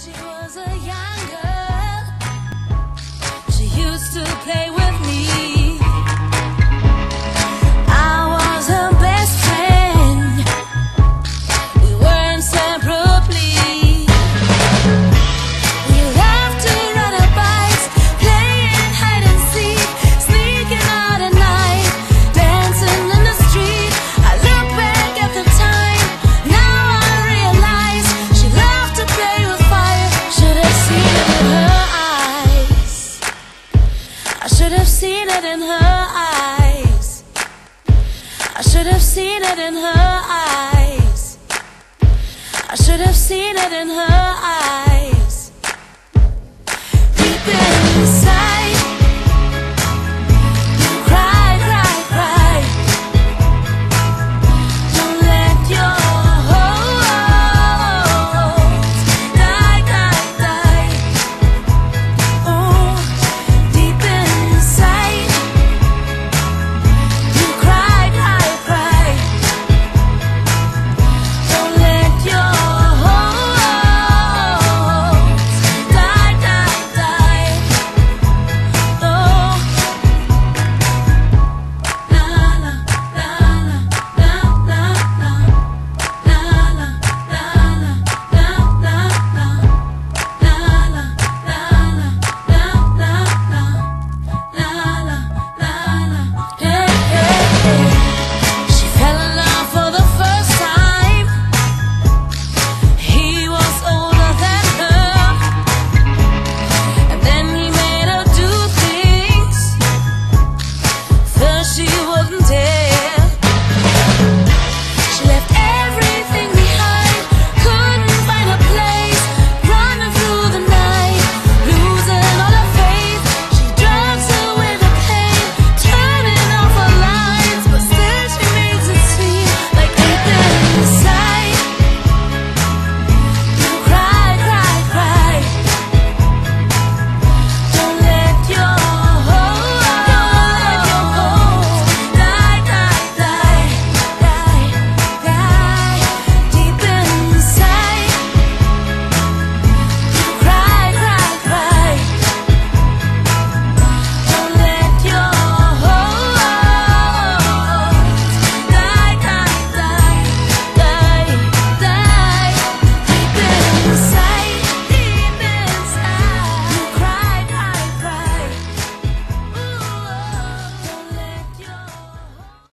she was a young girl, she used to play with me. I was her best friend, we were inseparably. We loved to ride our bikes, playing hide and seek, sneaking out at night, dancing in the street. I look back at the time, now I realize she loved to play with fire. Should have seen it in her eyes, I should have seen it in her eyes, I should have seen it in her eyes, I should have seen it in her eyes.